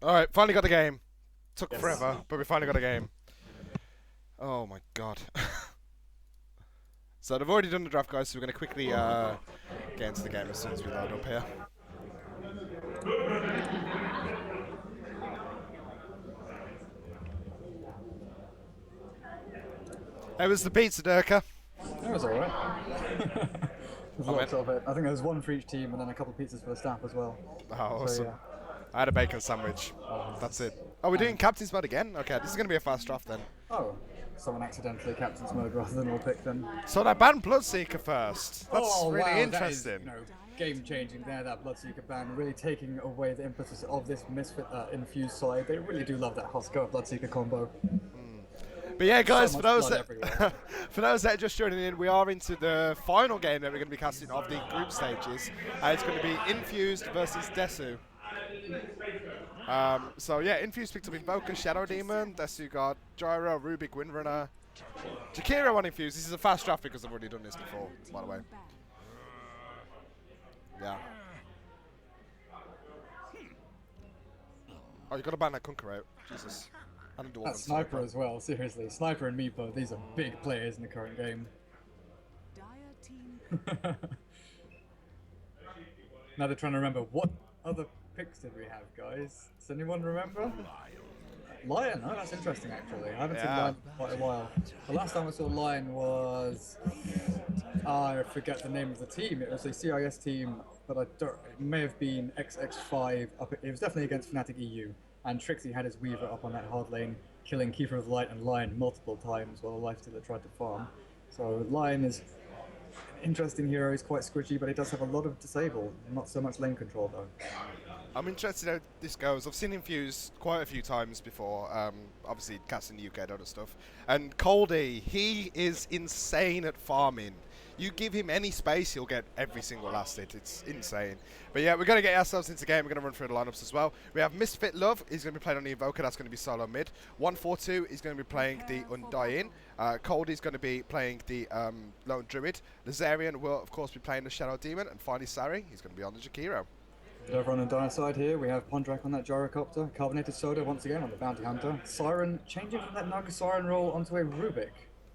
Alright, finally got the game. Took Yes. forever, but we finally got a game. Oh my god. So they've already done the draft, guys, so we're going to quickly get into the game as soon as we load up here. How was the pizza, Durka? It was alright. There's I mean, lots of it. I think there was one for each team and then a couple of pizzas for the staff as well. oh, So awesome. yeah. I had a bacon sandwich. That's it. Oh, we're doing captain's mode again? Okay, this is going to be a fast draft then. Oh, someone accidentally captain's mode rather than all picked then. So they banned Bloodseeker first. That's Oh really wow, interesting. that is, game changing there. That Bloodseeker ban really taking away the impetus of this misfit infused side. They really do love that Husker Bloodseeker combo. But yeah, guys, So for much those blood that everywhere. for those that are just joining in, we are into the final game that we're going to be casting of the group stages. It's going to be Infused versus Desu. So yeah, Infused picked up Invoker, Shadow Demon, Desu got Gyro, Rubik, Windrunner, Jakiro on Infused. This is a fast draft because I've already done this before, by the way. Yeah. Oh, you got to ban that Kunker out. Jesus. I didn't do all That them Sniper as well, seriously. Sniper and Meepo, these are big players in the current game. Now they're trying to remember, what other picks did we have, guys? Does anyone remember? Lion, oh that's interesting actually. I haven't seen Yeah. Lion for quite a while. The last time I saw Lion was... I forget the name of the team. It was a CIS team, but it may have been XX5. It was definitely against Fnatic EU. And Trixie had his Weaver up on that hard lane, killing Keeper of Light and Lion multiple times while the Lifestealer tried to farm. So Lion is an interesting hero. He's quite squishy, but he does have a lot of disable. Not so much lane control though. I'm interested how this goes. I've seen Infuse quite a few times before, obviously casting the UK Dota stuff. And Coldy, he is insane at farming. You give him any space, he'll get every single last hit. It's insane. But yeah, we're going to get ourselves into the game. We're going to run through the lineups as well. We have Misfit Love. He's going to be playing on the Invoker. That's going to be solo mid. 142 is going to be playing the Undying. Coldy's going to be playing the Lone Druid. Lazarian will, of course, be playing the Shadow Demon. And finally, Sari, he's going to be on the Jakiro. Over on the Dire side here, we have Pondrak on that Gyrocopter, Carbonated Soda once again on the Bounty Hunter, Siren changing from that Naga Siren role onto a Rubik.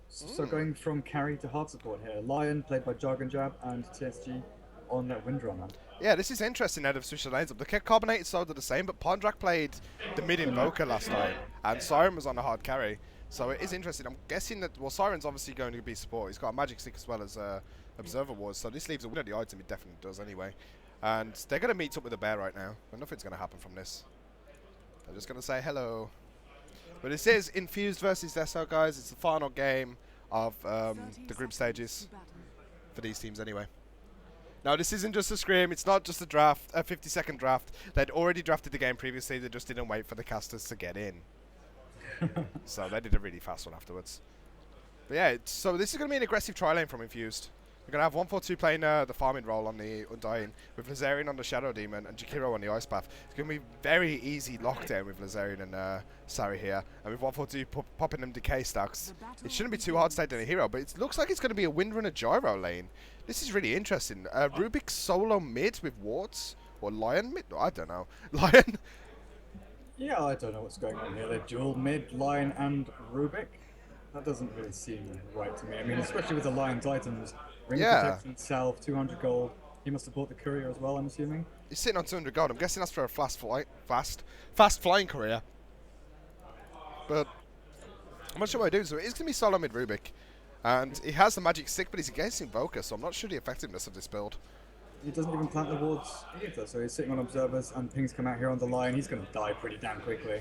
So going from carry to hard support here. Lion played by Jargon Jab and TSG on that Windrunner. Yeah, this is interesting now they've switched the lanes up. The Carbonated Soda the same, but Pondrak played the mid Invoker last time, and Siren was on the hard carry. So it is interesting. I'm guessing that, well, Siren's obviously going to be support. He's got a Magic Stick as well as Observer Wars, so this leaves a win of the item. It definitely does anyway. And they're going to meet up with the bear right now, but nothing's going to happen from this. They're just going to say hello. But this is Infused versus Desu, guys. It's the final game of the group stages for these teams anyway. Now, this isn't just a scrim. It's not just a draft, a 50-second draft. They'd already drafted the game previously. They just didn't wait for the casters to get in. So they did a really fast one afterwards. But yeah, so this is going to be an aggressive tri lane from Infused. We're going to have 142 playing the farming role on the Undying, with Lazarian on the Shadow Demon and Jakiro on the Ice Path. It's going to be very easy lockdown with Lazarian and Sari here. And with 142 popping them decay stacks, it shouldn't be too hard to stay down a hero, but it looks like it's going to be a Windrunner Gyro lane. This is really interesting. Rubik solo mid with wards? Or Lion mid? I don't know. Lion? Yeah, I don't know what's going on here. They're dual mid, Lion and Rubik. That doesn't really seem right to me. I mean, especially with the Lion's items. Ring protection, salve, 200 gold. He must support the courier as well, I'm assuming. He's sitting on 200 gold. I'm guessing that's for a fast flying courier. But I'm not sure what I do. So it is going to be solo mid Rubik. And he has the magic stick, but he's against Invoker, so I'm not sure the effectiveness of this build. He doesn't even plant the wards either, so he's sitting on observers and pings come out here on the line. He's going to die pretty damn quickly.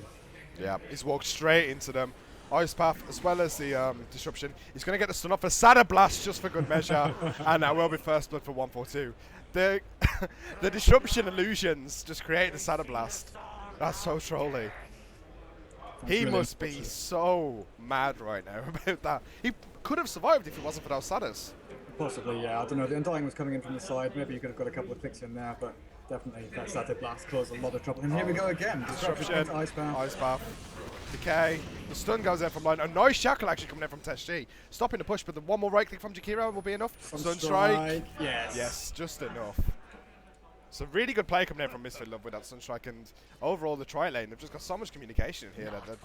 Yeah, he's walked straight into them. Ice Path, as well as the Disruption. He's going to get the stun off a Sada Blast just for good measure, and that will be first blood for 142. The Disruption illusions just create the Sada Blast. That's so trolly. That's He really must be impressive. so mad right now about that. He could have survived if it wasn't for those Sadas. Possibly, yeah. I don't know. The Undying was coming in from the side. Maybe you could have got a couple of clicks in there, but definitely that Static Blast caused a lot of trouble. And here we go again. Disruption into Ice Path. Ice Path. Decay. The stun goes in from line. A nice shackle actually coming in from TSG. Stopping the push, but the one more right click from Jakiro will be enough. Stun strike. Yes. Yes, just enough. So really good play coming in from Misfit Love with that Sunstrike, and overall the tri lane, they've just got so much communication in here that they're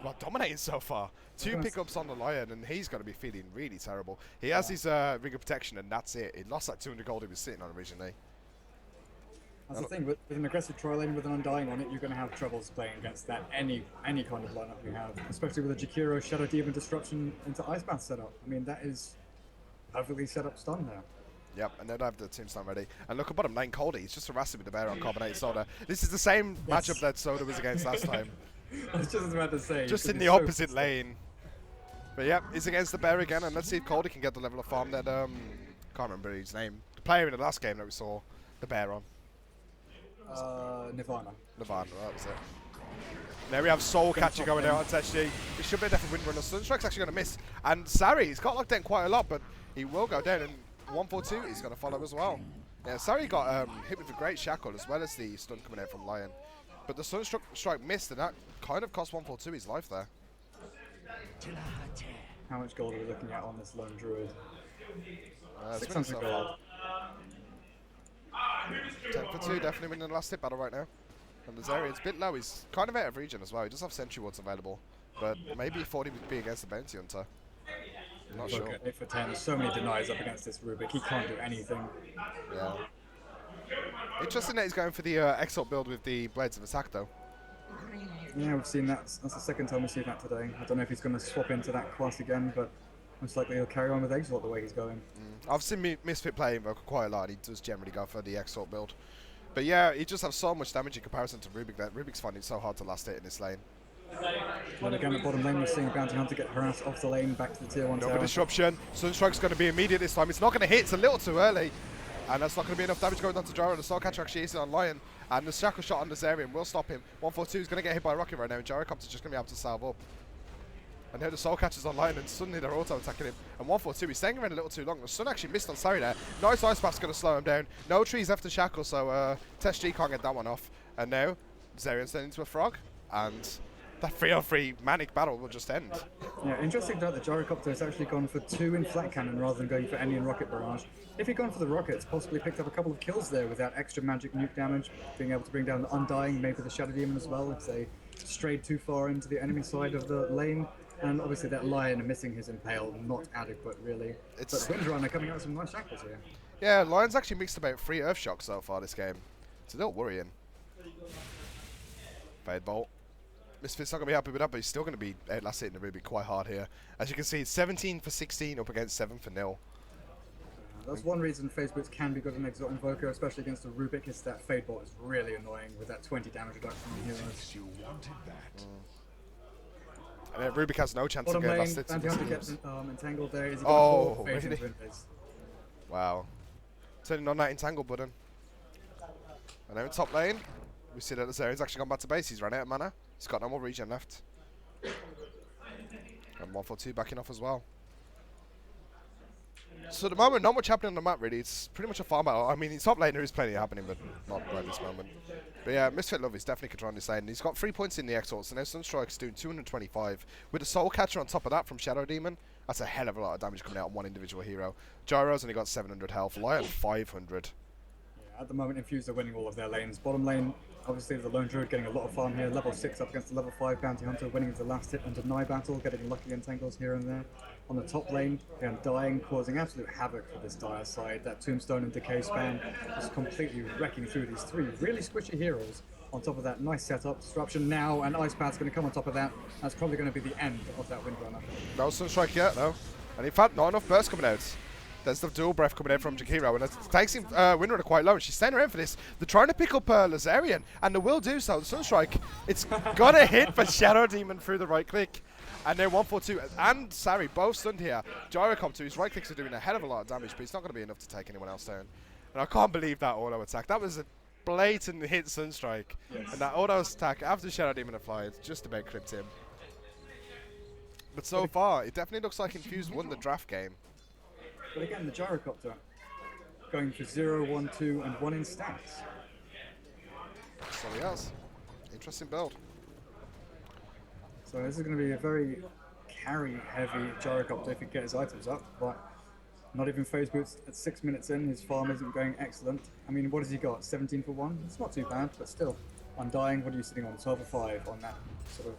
well, dominating so far. 2 pickups on the Lion, and he's going to be feeling really terrible. He has his Ring of Protection, and that's it. He lost that 200 gold he was sitting on originally. That's the thing, with an aggressive tri lane with an Undying on it, you're going to have troubles playing against that any kind of lineup you have, especially with a Jakiro Shadow Demon Disruption into Ice Bath setup. I mean, that is perfectly set up stun there. Yep, and they'd have the tombstone ready. And look at bottom lane, Coldie. He's just harassing with the bear on carbonated soda. This is the same matchup that Soda was against last time. I was just about to say. Just in the opposite lane. But yep, he's against the bear again, and let's see if Coldie can get the level of farm that can't remember his name. The player in the last game that we saw the bear on. Nirvana. Nirvana, that was it. There we have Soul Catcher going out on Tetchy. It should be a definite win run. Sunstrike's actually going to miss. And Sari, he's got locked down quite a lot, but he will go down. And 142, he's going to follow as well. Yeah, Sari got hit with a great shackle as well as the stun coming out from Lion. But the Sunstrike missed, and that kind of cost 142 his life there. How much gold are we looking at on this lone druid? 600 gold. 10 for 2, definitely winning the last hit battle right now. And the Zarian's a bit low, he's kind of out of region as well. He does have Sentry Wards available, but maybe he thought he would be against the Bounty Hunter. I'm not sure. 8 for 10, so many denies up against this Rubik, he can't do anything. Yeah. Interesting that he's going for the Exalt build with the Blades of Attack though. Yeah, we've seen that. That's the second time we've seen that today. I don't know if he's going to swap into that class again, but most likely he'll carry on with Exalt the way he's going. I've seen Misfit play Invoker quite a lot. He does generally go for the Exalt build. But yeah, he just has so much damage in comparison to Rubik that Rubik's finding it so hard to last hit in this lane. And again, at bottom lane, we're seeing Bounty Hunter get harassed off the lane back to the tier 1 No tower. disruption. Sunstrike's going to be immediate this time. It's not going to hit. It's a little too early. And that's not going to be enough damage going down to Gyro. The Soul Catcher actually is on Lion. And the shackle shot on the Zarian will stop him. 142 is going to get hit by a rocket right now. And Gyrocopter's just going to be able to salve up. And now the Soul Catcher's on Lion, and suddenly they're auto-attacking him. And 142, he's staying around a little too long. The Sun actually missed on Sari there. Nice Ice Bath's going to slow him down. No trees left to shackle, so Test G can't get that one off. And now, Zarian's turned into a frog. And that 3-on-3 manic battle will just end. Yeah, interesting that the Gyrocopter has actually gone for 2 in flat cannon rather than going for any in rocket barrage. If he'd gone for the rockets, possibly picked up a couple of kills there without extra magic nuke damage, being able to bring down the Undying, maybe the Shadow Demon as well if they strayed too far into the enemy side of the lane. And obviously that Lion missing his Impale, not adequate really. But Windrunner coming out with some nice shackles here. Yeah, Lion's actually mixed about 3 Earth Shocks so far this game. It's a little worrying. Fade Bolt. Misfit's not going to be happy with that, but he's still going to be last hitting the Ruby quite hard here. As you can see, it's 17 for 16 up against 7 for 0. That's one reason Phase Boots can be good in Exalt Invoker, especially against the Rubik, is that Fade Bolt is really annoying with that 20 damage reduction on healers. You wanted that. And Rubik has no chance Bottom of getting lane, last hits. Bounty Hunter gets entangled there. Is he Oh, going to really? Wow. Turning on that entangle button. And now in top lane, we see that the Zarian's actually gone back to base. He's run out of mana. He's got no more regen left. And 142 backing off as well. So at the moment, not much happening on the map really. It's pretty much a farm battle. I mean, in top lane there is plenty happening, but not right this moment. But yeah, Misfit Love is definitely controlling this lane. He's got 3 points in the Exalt, so now Sunstrike's doing 225. With the Soul Catcher on top of that from Shadow Demon, that's a hell of a lot of damage coming out on one individual hero. Gyro's only got 700 health. Lion 500. Yeah, at the moment, Infused are winning all of their lanes. Bottom lane, obviously the Lone Druid getting a lot of farm here. Level 6 up against the level 5 Bounty Hunter, winning the last hit and deny battle, getting lucky entangles here and there. On the top lane, the Undying causing absolute havoc for this dire side. That Tombstone and Decay spam just completely wrecking through these 3 really squishy heroes. On top of that, nice setup, disruption now, and Ice Path's going to come on top of that. That's probably going to be the end of that Windrunner. No Sunstrike yet, though. And in fact, not enough burst coming out. There's the dual breath coming out from Jakiro, and it takes him Windrunner quite low, and she's staying around for this. They're trying to pick up Lazarian, and they will do so. The Sunstrike, it's got a hit for Shadow Demon through the right click. And now 142 and Sari both stunned here. Gyrocopter, his right clicks are doing a hell of a lot of damage, but it's not going to be enough to take anyone else down. And I can't believe that auto attack. That was a blatant hit Sunstrike. Yes. And that auto attack after Shadow Demon applied just about clipped him. But so far, it definitely looks like Infused won the draft game. But again, the Gyrocopter going for 0, 1, 2, and 1 in stacks. So he has. Interesting build. So this is going to be a very carry-heavy Gyrocopter if he gets his items up, but Not even phase boots at 6 minutes in. His farm isn't going excellent. I mean, what has he got? 17 for 1? It's not too bad, but still. Undying, what are you sitting on? 12 for 5 on that sort of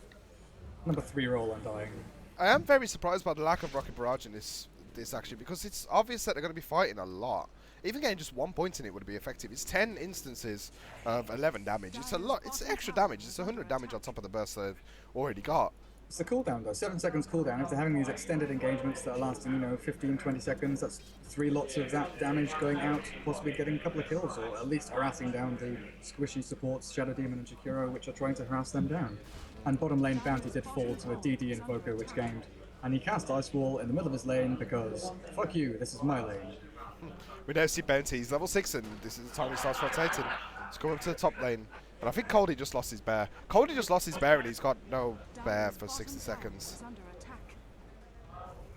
number 3 roll, Undying. I am very surprised by the lack of rocket barrage in this actually, because it's obvious that they're going to be fighting a lot. Even getting just 1 point in it would be effective. It's 10 instances of 11 damage. It's a lot. It's extra damage. It's 100 damage on top of the burst they've already got. It's the cooldown though, 7 seconds cooldown. If they're having these extended engagements that are lasting, 15, 20 seconds, that's 3 lots of that damage going out, possibly getting a couple of kills, or at least harassing down the squishy supports, Shadow Demon and Shakiro, which are trying to harass them down. And bottom lane Bounty did fall to a DD Invoker, which gamed. And he cast Ice Wall in the middle of his lane because, fuck you, this is my lane. We now see Bounty. He's level 6 and this is the time he starts rotating. He's going up to the top lane. And I think Coldie just lost his bear. Coldie just lost his bear and he's got no bear for 60 seconds.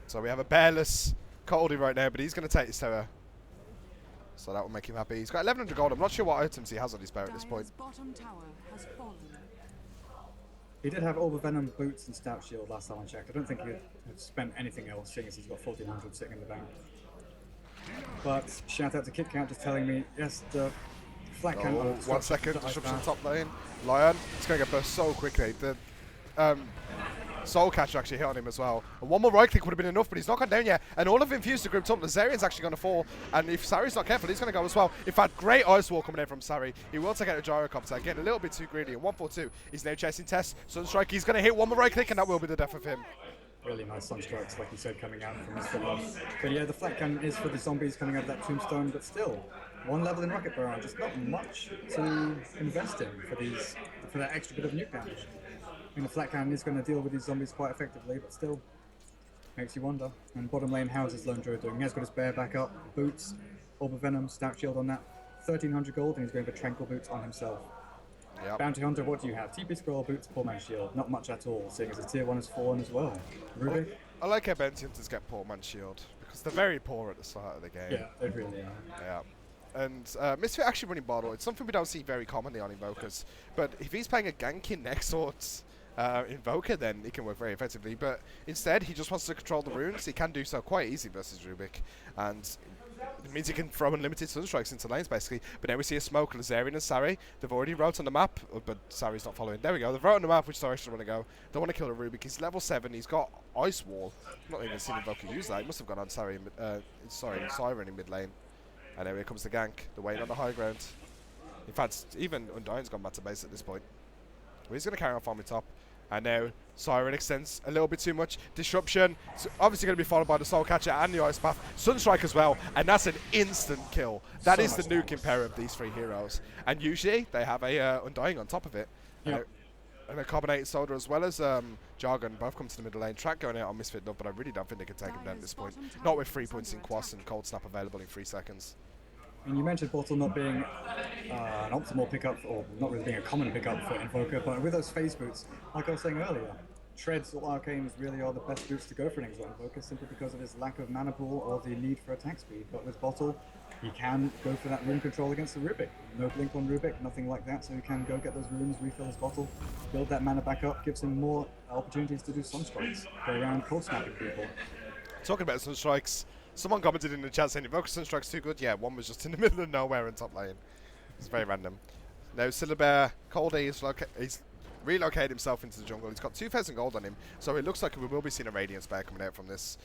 So we have a bearless Coldie right now, but he's going to take his tower. So that will make him happy. He's got 1100 gold. I'm not sure what items he has on his bear at this point. He did have Orb of Venom, Boots, and Stout Shield last time I checked. I don't think he'd have spent anything else, seeing as he's got 1400 sitting in the bank. But shout out to KitKat just telling me, yes, the flat can. 1 second, disruption top lane. Lion, it's going to get burst so quickly. The Soul Catcher actually hit on him as well. And one more right click would have been enough, but he's not gone down yet. And all of Infused are gripped up. Lazarian's actually going to fall. And if Sari's not careful, he's going to go as well. In fact, great Ice Wall coming in from Sari. He will take out a Gyrocopter. Getting a little bit too greedy. And 142, he's now chasing Tess. Sunstrike, he's going to hit one more right click, and that will be the death of him. Really nice Sunstrikes, like you said, coming out from his foot. But yeah, the flat cannon is for the zombies coming out of that tombstone, but still, 1 level in rocket barrage. Just not much to invest in for that extra bit of nuke damage. I mean, the flat cannon is going to deal with these zombies quite effectively, but still makes you wonder. And bottom lane, how's his Lone Druid doing? He has got his bear back up, boots, Orb of Venom, Stout Shield on that, 1300 gold, and he's going for Tranquil Boots on himself. Yep. Bounty Hunter, what do you have? TP Scroll, Boots, Poor Man's Shield. Not much at all, seeing as a tier 1 has fallen as well. Rubik? I like how Bounty Hunters get Poor Man's Shield, because they're very poor at the start of the game. Yeah, they really are. Yeah. And Misfit actually running bottle, it's something we don't see very commonly on Invokers. But if he's playing a ganking Nexort Invoker, then he can work very effectively. But instead, he just wants to control the runes. He can do so quite easy versus Rubik. And it means he can throw unlimited Sunstrikes into lanes, basically. But now we see a smoke, Lazarian and Sari. They've already wrote on the map, but Sari's not following. There we go. They've wrote on the map which direction they want to go. They want to kill the Rubik. He's level 7. He's got Ice Wall. Not even seen Invoker use that. He must have gone on Siren in mid lane. And here comes the gank. They're waiting on the high ground. In fact, even Undying's gone back to base at this point. Well, he's going to carry on farming top. And now Siren extends a little bit too much. Disruption. It's obviously going to be followed by the Soul Catcher and the Ice Path. Sunstrike as well. And that's an instant kill. That is the nuking pair of these 3 heroes. And usually they have a Undying on top of it. Yep. And a Carbonated Soldier as well as Jargon both come to the middle lane. Track going out on Misfit Love, but I really don't think they can take him down at this point. Not with 3 points in Quas and Cold Snap available in 3 seconds. And you mentioned Bottle not being an optimal pickup, or not really being a common pickup for Invoker, but with those phase boots, like I was saying earlier, Treads or Arcanes really are the best boots to go for an Exalt Invoker, simply because of his lack of mana pool or the need for attack speed. But with Bottle, he can go for that rune control against the Rubik. No blink on Rubik, nothing like that, so he can go get those runes, refill his bottle, build that mana back up, gives him more opportunities to do Sunstrikes, go around cold snapping people. Talking about Sunstrikes, someone commented in the chat saying Invoker Sunstrike's too good. Yeah, one was just in the middle of nowhere in top lane. It's very random. Now Syllabear, Coldie he's relocated himself into the jungle. He's got 2,000 gold on him, so it looks like we will be seeing a Radiance Bear coming out from this.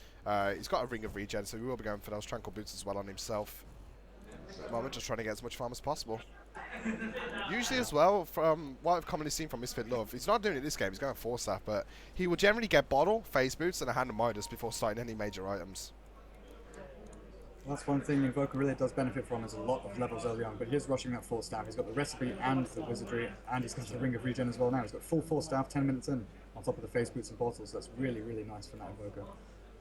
He's got a Ring of Regen, so we will be going for those Tranquil Boots as well on himself. At the moment, just trying to get as much farm as possible. Usually as well, from what I've commonly seen from Misfit Love, he's not doing it this game, he's going 4-staff, but he will generally get Bottle, Phase Boots, and a Hand of Midas before starting any major items. That's one thing Invoker really does benefit from, is a lot of levels early on, but he's rushing that 4-staff. He's got the Recipe and the Wizardry, and he's got the Ring of Regen as well now. He's got full 4-staff, 10 minutes in, on top of the Phase Boots and Bottles, so that's really, really nice for that Invoker.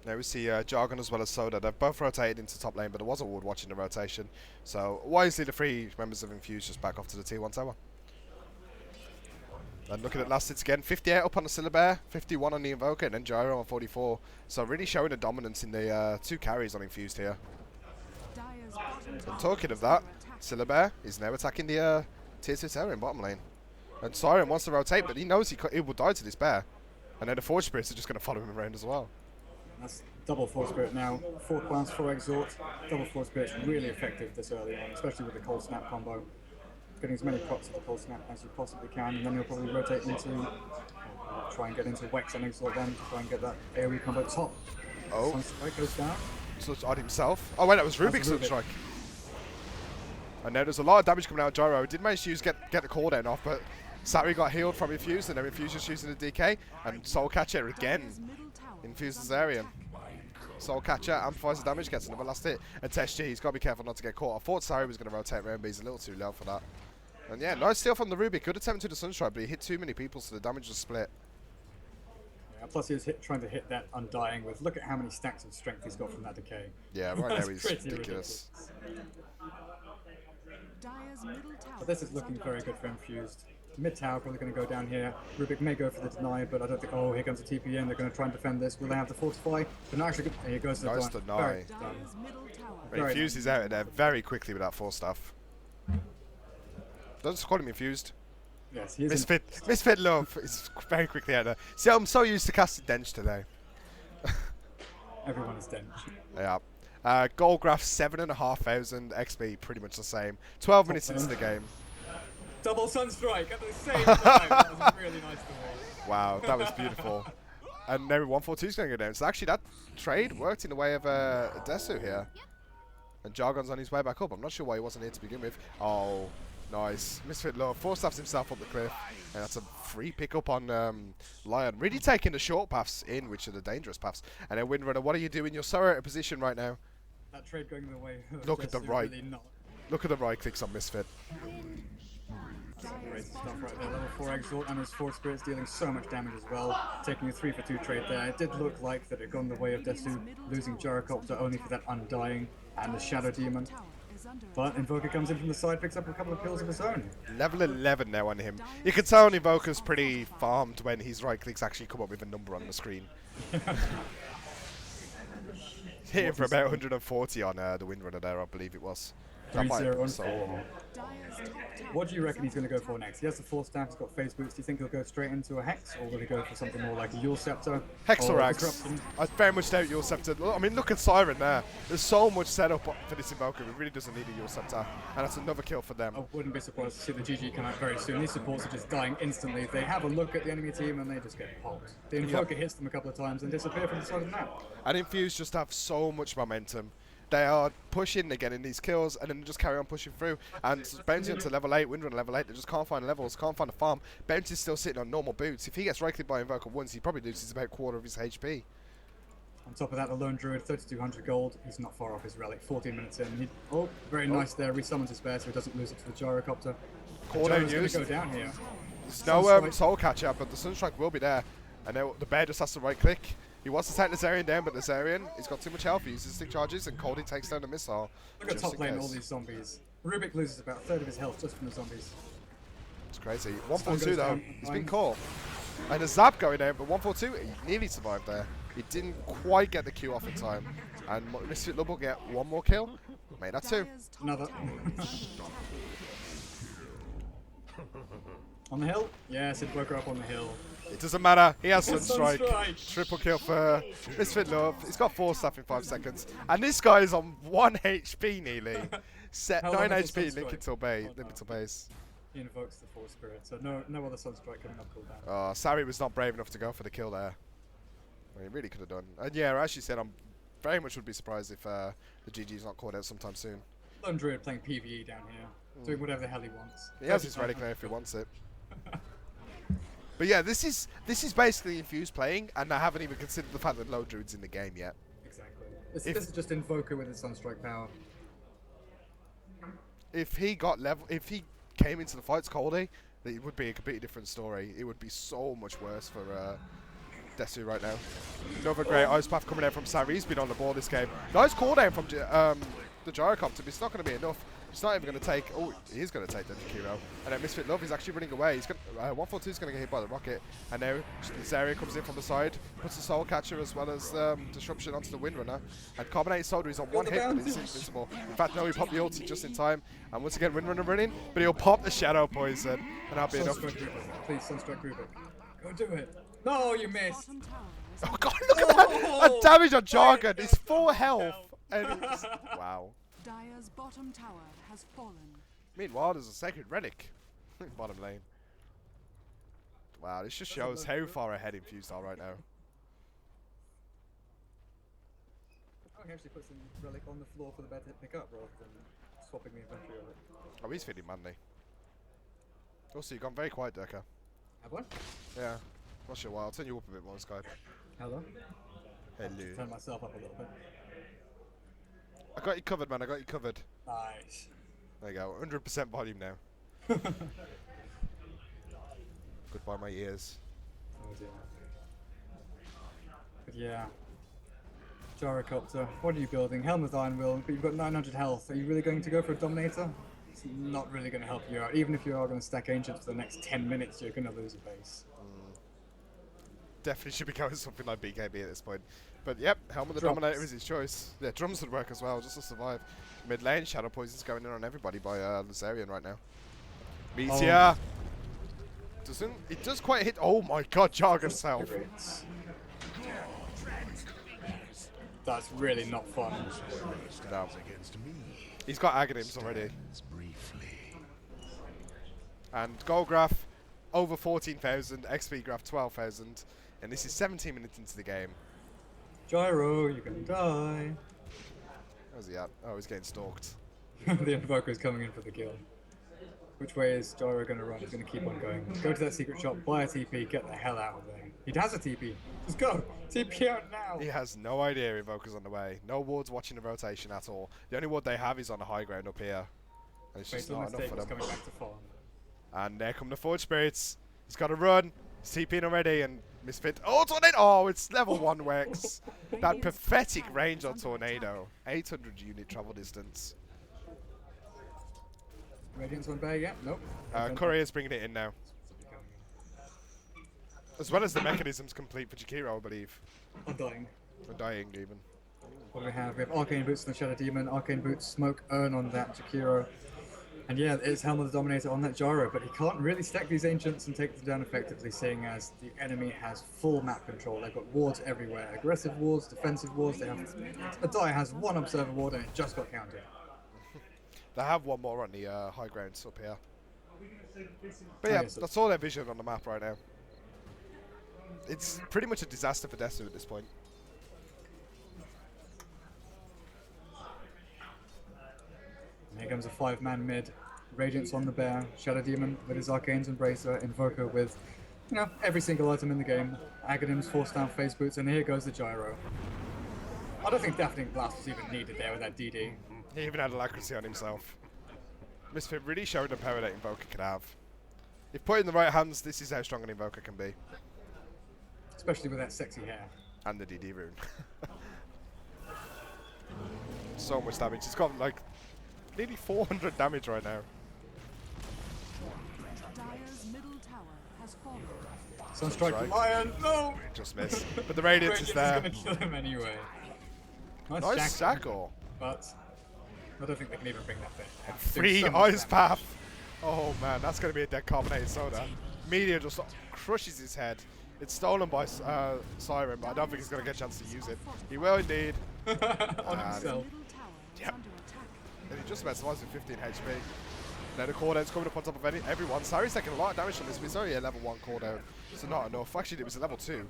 Now we see Jargon as well as Soda. They've both rotated into top lane, but there was a ward watching the rotation. So wisely the 3 members of Infused just back off to the Tier 1 tower. And looking at last hits again, 58 up on the Syllabear, 51 on the Invoker, and then Gyro on 44. So really showing a dominance in the 2 carries on Infused here. And talking of that, Syllabear is now attacking the Tier 2 tower in bottom lane. And Siren wants to rotate, but he knows he will die to this bear. And then the Forge Spirits are just going to follow him around as well. That's double Force Spirit now. 4 Clowns, 4 Exhort. Double Force Spirit's really effective this early on, especially with the Cold Snap combo. Getting as many procs of the Cold Snap as you possibly can, and then you'll probably rotate into, try and get into Wex and Exhort then, to try and get that AoE combo top. Oh. Sunstrike goes down. Such on himself. Oh wait, that was Rubik's Sunstrike. I know there's a lot of damage coming out of Gyro. Did manage to get the cooldown off, but Sari got healed from Infused, and then Infused just using the DK, and Soul Catcher again infuses Zarian. Soul Catcher amplifies the damage, gets another last hit, and Tesh G, he's got to be careful not to get caught. I thought Sari was going to rotate around, but he's a little too low for that. And yeah, nice steal from the Rubik. Good attempt to the Sunstrike, but he hit too many people, so the damage was split. Yeah, plus he was trying to hit that Undying with, look at how many stacks of strength he's got from that decay. Yeah, right now he's ridiculous. But this is looking very good for Infused. Mid tower probably going to go down here. Rubik may go for the deny, but I don't think. Oh, here comes the TPN. They're going to try and defend this. Will they have to fortify? But no, actually, here goes the nice deny. Infused is out of there very quickly with that 4 staff. Don't just call him Infused. Yes, he is. Misfit Love is very quickly out there. See, I'm so used to casting Dench today. Everyone is Dench. Yeah. Gold graph 7,500 XP, pretty much the same. 12 minutes into the game. Double Sunstrike at the same time. That was really nice to watch. Wow, that was beautiful. And now 142 is going to go down. So actually, that trade worked in the way of Desu here. And Jargon's on his way back up. I'm not sure why he wasn't here to begin with. Oh, nice. Misfit Love 4 staffs himself up the cliff. And that's a free pickup on Lion. Really taking the short paths in, which are the dangerous paths. And then Windrunner, what are you doing? You're so out of position right now. That trade going the way of Look at the right. Really not. Look at the right clicks on Misfit. Great stuff right there. Level 4 Exhort and his 4 Spirits dealing so much damage as well. Taking a 3-for-2 trade there. It did look like that it had gone the way of Desu, losing Gyrocopter only for that Undying and the Shadow Demon. But Invoker comes in from the side, picks up a couple of kills of his own. Level 11 now on him. You can tell Invoker's pretty farmed when his right clicks actually come up with a number on the screen. Hit him for about 140 on the Windrunner there, I believe it was. 3-0-4. What do you reckon he's going to go for next? He has the 4 staff, he's got phase boots. Do you think he'll go straight into a Hex, or will he go for something more like a Yule Scepter? Hex or Axe. I very much doubt Yule Scepter. I mean, look at Siren there. There's so much setup for this Invoker. He really doesn't need a Yule Scepter. And that's another kill for them. I wouldn't be surprised to see the GG come out very soon. These supports are just dying instantly. They have a look at the enemy team and they just get popped. The Invoker hits them a couple of times and disappear from the side of the map. And Infused just have so much momentum. They are pushing, they're getting these kills, and then just carry on pushing through. And Bounty into level 8, Windrunner level 8, they just can't find levels, can't find a farm. Bounty's still sitting on normal boots. If he gets right-clicked by Invoker once, he probably loses about a quarter of his HP. On top of that, the Lone Druid, 3,200 gold. He's not far off his relic, 14 minutes in. Very nice there, resummons his spare so he doesn't lose it to the Gyrocopter. Cooldown used. Going to go down here. There's no Soul Catcher, but the Sunstrike will be there. And now the bear just has to right-click. He wants to take Nazarian down, but Nazarian, he's got too much health. He uses stick charges, and Coldie takes down the missile. Look at top lane, all these zombies. Rubik loses about a third of his health just from the zombies. It's crazy. 142 though, he's been caught. And a zap going down, but 142, he nearly survived there. He didn't quite get the Q off in time. And Misfit Love will get one more kill. Made that 2. Another. On the hill? Yes, it broke her up on the hill. It doesn't matter. He has Sunstrike. Triple kill for Misfit Love. He's got 4 stuff in 5 seconds. And this guy is on 1 HP nearly. Set 9 HP, limit till base. He invokes the 4 Spirit, so no other Sunstrike coming up cooldown. Oh, Sari was not brave enough to go for the kill there. Well, he really could have done. And yeah, as you said, I'm very much would be surprised if the GG's not called out sometime soon. Lone Druid playing PvE down here, doing whatever the hell he wants. He has his relic now if he wants it. But yeah, this is basically Infused playing, and I haven't even considered the fact that Lone Druid's in the game yet. Exactly. This is just Invoker with his Sunstrike power. If he came into the fights Coldie, it would be a completely different story. It would be so much worse for Desu right now. Another great Ice Path coming out from Sari. He's been on the ball this game. Nice cooldown from the Gyrocopter, but it's not going to be enough. It's not even going to take. Oh, he is going to take the Kiro. And then Misfit Love is actually running away. He's going. 142 is going to get hit by the rocket. And now Zarya comes in from the side, puts the Soul Catcher as well as Disruption onto the Windrunner. And Carbonated Soldier is on 1 hit, but he's invincible. In fact, no, he popped the ulti just in time. And once again, Windrunner running, but he'll pop the Shadow Poison, and that'll be enough. Please, Sunstrike Rubik. Go do it. No, you missed. Oh god, look at that! A damage on Jargon! It's 4 health! And it's... Wow. Dire's bottom tower has fallen. Meanwhile, there's a sacred relic. Bottom lane. Wow, this just shows how far ahead Infused are right now. Oh, he actually puts some relic on the floor for the bed to pick up rather than swapping the inventory of it. Oh, he's feeling manly. Also, you've gone very quiet, Durka. Have one? Yeah. Not sure why. I'll turn you up a bit more, Skype. Hello? Hello. Turn myself up a little bit. I got you covered, man. I got you covered. Nice. There you go. 100% volume now. Goodbye, my ears. Oh dear. But yeah. Gyrocopter, what are you building? Helm of Iron Will, but you've got 900 health. Are you really going to go for a Dominator? It's not really going to help you out. Even if you are going to stack Ancients for the next 10 minutes, you're going to lose a base. Definitely should be going something like BKB at this point. But yep, Helm of the Dominator is his choice. Yeah, drums would work as well, just to survive. Mid lane, Shadow Poison's going in on everybody by Lazarian right now. Meteor! Doesn't, it does quite hit. Oh my god, Jargon self. That's really not fun. No. He's got Aghanims already. And Gold Graph over 14,000, XP Graph 12,000, and this is 17 minutes into the game. Gyro, you're gonna die. Where's he at? Oh, he's getting stalked. The Invoker is coming in for the kill. Which way is Gyro gonna run? He's gonna keep on going. Go to that secret shop, buy a TP, get the hell out of there. He has a TP. Just go! TP out now! He has no idea Invoker's on the way. No wards watching the rotation at all. The only ward they have is on the high ground up here. And it's just not enough for them. Coming back to farm. And there come the Forge Spirits. He's got to run. He's TPing already and Misfit. Oh, Tornado! Oh, it's level 1 Wex. That pathetic range on Tornado. 800 unit travel distance. Radiant's on bay yet? Nope. Courier's bringing it in now. As well as the mechanisms complete for Jakiro, I believe. Undying. Or dying, even. What do we have? We have Arcane Boots and the Shadow Demon. Arcane Boots, Smoke, Urn on that Jakiro. And yeah, it's Helm of the Dominator on that Gyro, but he can't really stack these Ancients and take them down effectively, seeing as the enemy has full map control. They've got wards everywhere. Aggressive wards, defensive wards. They have... Adai has one Observer ward and it just got counted. They have one more on the high grounds up here. But yeah, that's all their vision on the map right now. It's pretty much a disaster for Desu at this point. And here comes a 5-man mid. Radiant's on the bear. Shadow Demon with his Arcane's Embracer. Invoker with, you know, every single item in the game. Aghanims, force down Phase Boots, and here goes the Gyro. I don't think Deafening Blast was even needed there with that DD. He even had alacrity on himself. Misfit really showed the power that Invoker can have. If put in the right hands, this is how strong an Invoker can be. Especially with that sexy hair. And the DD rune. So much damage. It's got like nearly 400 damage right now. Dire's middle tower has fallen. Sunstrike from Lion! No! Just missed. But the Radiance is there. Gonna kill him anyway. Nice Shackle. But I don't think they can even bring that back. Free Ice Path. Oh man, that's going to be a dead carbonated soda. Meteor just crushes his head. It's stolen by Siren, but I don't think he's going to get a chance to use it. He will indeed. On himself. Yep. And he just about survives with 15 HP. Now the cooldown's coming up on top of everyone. Sari's taking a lot of damage from this, but it's only a level 1 cooldown, so not enough. Actually, it was a level 2.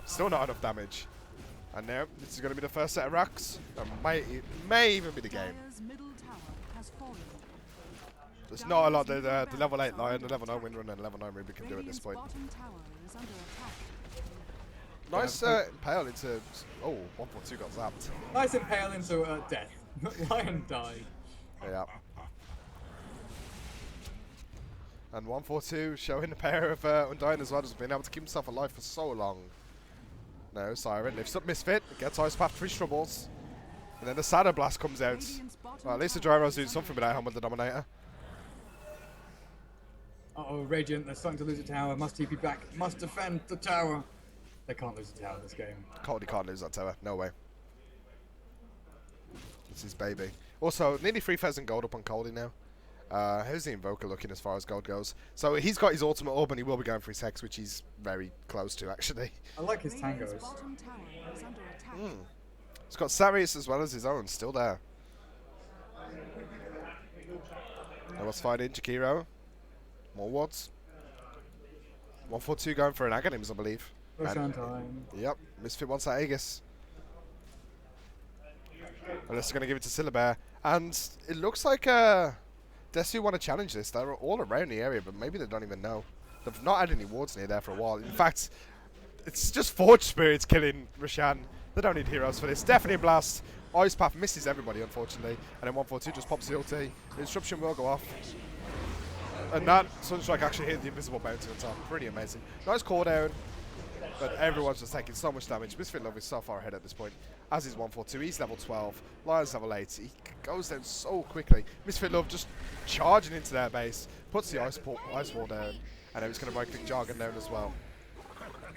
Still not enough damage. And now, this is going to be the first set of racks. That may even be the game. There's not a lot that the level 8 Lion, the level 9 Windrun, and the level 9 Ruby can do at this point. Nice impale into... Oh, 142 got zapped. Nice impale into death. Lion died. Yeah. And 142 showing the pair of Undying as well, has been able to keep himself alive for so long. No, Siren lifts up Misfit, gets Ice Path for his troubles. And then the Shadow Blast comes out. Well, at least the Gyro's doing something with that Helm of the Dominator. Uh-oh, Radiant, they're starting to lose a tower. Must TP back, must defend the tower. They can't lose a tower this game. Coldie can't lose that tower, no way. It's his baby. Also, nearly 3,000 gold up on Coldie now. How's the Invoker looking as far as gold goes? So he's got his ultimate orb and he will be going for his Hex, which he's very close to actually. I like his Radiant's tangos. bottom tower is under attack. He's got Sarius as well as his own, still there. Now what's fighting? Jakiro. More wards. 142 going for an Aghanims, I believe. Roshan time. Yep, Misfit wants that Aegis. Unless they're going to give it to Syllabear. And it looks like Desu want to challenge this. They're all around the area, but maybe they don't even know. They've not had any wards near there for a while. In fact, it's just Forge Spirits killing Roshan. They don't need heroes for this. Definitely Blast. Ice Path misses everybody, unfortunately. And then 142 just pops the ulti. The Disruption will go off. And that Sunstrike actually hit the invisible bounty on top. Pretty amazing. Nice call down. But everyone's just taking so much damage. Misfit Love is so far ahead at this point. As is 142. He's level 12. Lion's level 8. He goes down so quickly. Misfit Love just charging into their base. Puts the ice wall down. And then he's going to right click Jargon down as well.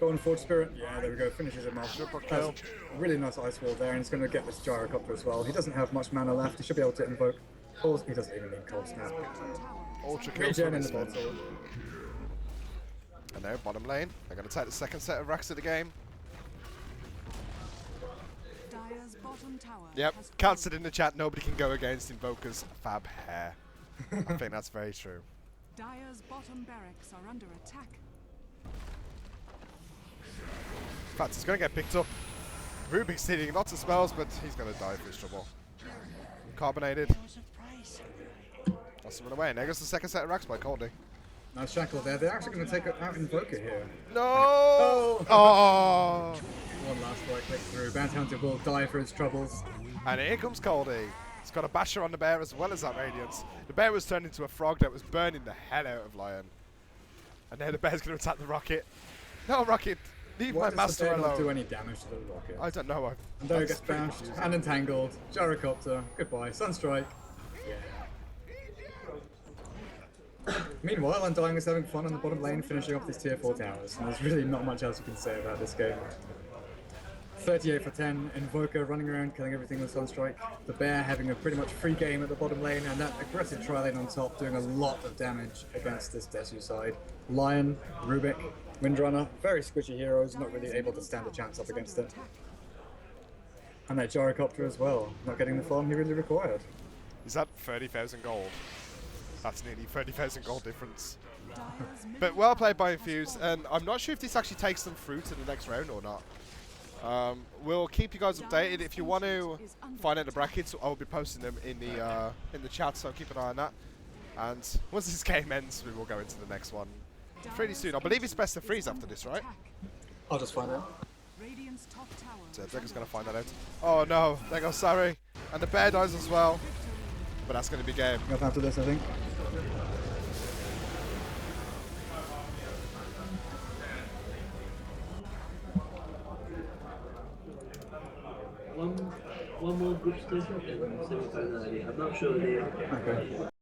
Go on Forge Spirit. Yeah, there we go. Finishes him off. Super kill. Really nice ice wall there, and he's going to get this Gyrocopter as well. He doesn't have much mana left. He should be able to invoke. Cold. He doesn't even need Cold Snap. Ultra kill Regen from in the Misfit. bottle. And now bottom lane. They're going to take the second set of racks of the game. Dire's bottom tower Yep. has Cat fallen. said in the chat, nobody can go against Invoker's fab hair. I think that's very true. Dire's bottom barracks are under attack. In fact, he's going to get picked up. Rubik's hitting lots of spells, but he's going to die for his trouble. Carbonated. That's run away. And there goes the second set of racks by Colding. Nice shackle there. They're actually going to take out Invoker here. No! Oh! Oh! One last right click through. Bounty Hunter will die for his troubles. And here comes Coldy. He's got a basher on the bear as well as that Radiance. The bear was turned into a frog that was burning the hell out of Lion. And now the bear's going to attack the rocket. No, rocket! Leave Why my does master the bear not do alone. any damage to the rocket? I don't know. And there he that's gets pretty bounced confusing. and entangled. Gyrocopter. Goodbye. Sunstrike. Yeah. Meanwhile, Undying is having fun on the bottom lane, finishing off these tier 4 towers. And there's really not much else you can say about this game. 38 for 10, Invoker running around killing everything with Sunstrike. The Bear having a pretty much free game at the bottom lane, and that aggressive tri-lane on top doing a lot of damage against this Desu side. Lion, Rubik, Windrunner, very squishy heroes, not really able to stand a chance up against it. And that Gyrocopter as well, not getting the farm he really required. Is that 30,000 gold? That's nearly 30,000 gold difference. Dire's middle But well played by tower has Infused, fallen. and I'm not sure if this actually takes them through to the next round or not. We'll keep you guys updated. If you want to find out the brackets, I'll be posting them in the chat, so keep an eye on that. And once this game ends, we will go into the next one pretty soon. I believe it's best of threes after this, right? I'll just find out. Radiant's top tower So is Dega's under going to find that attack. out. Oh no, there goes Sari. And the bear dies as well. But that's going to be game. Up after this, I think. One more group stage and semi-final. I'm not sure they. Okay.